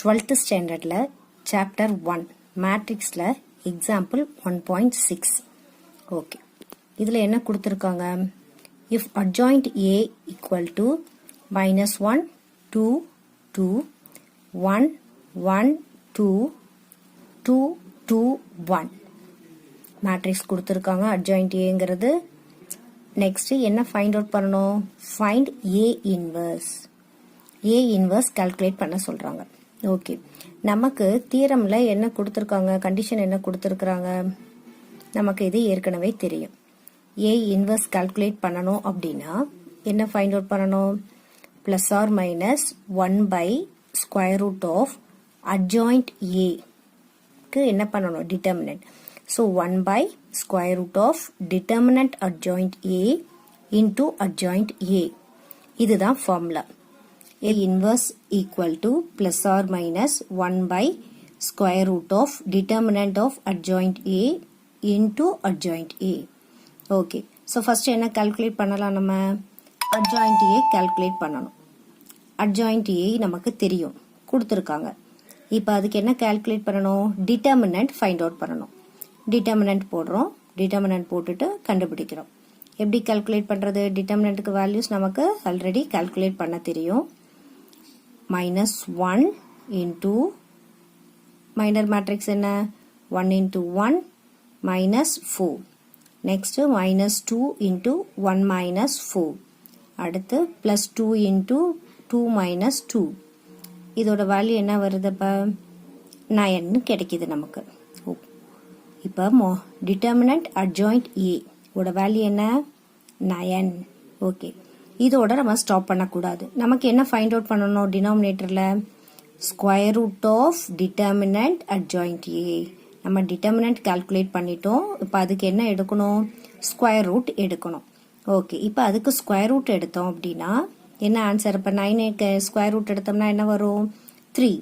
12th ஸ்டாண்டர்டில் chapter 1 மேட்ரிக்ஸில் example 1.6. Okay, இதில் என்ன கொடுத்துருக்காங்க? If adjoint A equal to -1 2 2 1 1 2 2 2 1 matrix கொடுத்துருக்காங்க. அட்ஜாயிண்ட் ஏங்கிறது. நெக்ஸ்ட் என்ன ஃபைண்ட் அவுட் பண்ணணும்? Find A inverse. A inverse calculate பண்ண சொல்றாங்க. ஓகே, நமக்கு தியரம்ல என்ன கொடுத்துருக்காங்க? கண்டிஷன் என்ன கொடுத்துருக்காங்க? நமக்கு இது ஏற்கனவே தெரியும். ஏ இன்வர்ஸ் கால்குலேட் பண்ணணும் அப்படின்னா என்ன ஃபைண்ட் அவுட் பண்ணணும்? Plus or minus 1/√of adjoint A க்கு என்ன பண்ணணும்? Determinant. So 1/√of determinant adjoint A into adjoint A. இதுதான் formula. A inverse equal to plus or minus 1/√of determinant of adjoint A into adjoint A. Okay. So first என்ன calculate பண்ணலாம்? நம்ம adjoint A calculate பண்ணணும். adjoint A நமக்கு தெரியும், கொடுத்துருக்காங்க. இப்போ அதுக்கு என்ன calculate பண்ணணும்? determinant find out பண்ணணும். determinant போடுறோம். determinant போட்டுட்டு கண்டுபிடிக்கிறோம். எப்படி calculate பண்றது? determinantக்கு values நமக்கு already calculate பண்ண தெரியும். -1 into minor matrix என்ன? 1 into 1 minus 4. Next -2 into 1 minus 4. அடுத்து plus 2 into 2 minus 2. இதோட வேல்யூ என்ன வருதுப்பா? 9 கிடைக்குது நமக்கு. இப்போ determinant adjoint A ஓட வேல்யூ என்ன? 9. ஓகே, இதோட நம்ம ஸ்டாப் பண்ணக்கூடாது. நமக்கு என்ன ஃபைண்ட் அவுட் பண்ணணும்? டினாமினேட்டரில் √ of determinant adjoint A. நம்ம டிட்டர்மினன்ட் கால்குலேட் பண்ணிட்டோம். இப்போ அதுக்கு என்ன எடுக்கணும்? √ எடுக்கணும். ஓகே, இப்போ அதுக்கு √ எடுத்தோம் அப்படின்னா என்ன ஆன்சர்? இப்போ 9க்கு √ எடுத்தோம்னா என்ன வரும்? 3.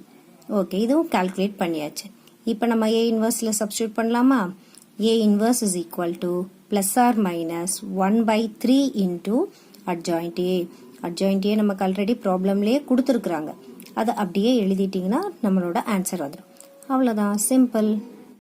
ஓகே, இதுவும் கால்குலேட் பண்ணியாச்சு. இப்போ நம்ம ஏ இன்வர்ஸில் சப்ஸ்டியூட் பண்ணலாமா? A inverse is equal to plus or minus 1/3 into adjoint A. adjoint A நமக்கு ஆல்ரெடி ப்ராப்ளம்லேயே கொடுத்துருக்குறாங்க. அதை அப்படியே எழுதிட்டிங்கன்னா நம்மளோட ஆன்சர் வந்துடும். அவ்வளோதான், சிம்பிள்.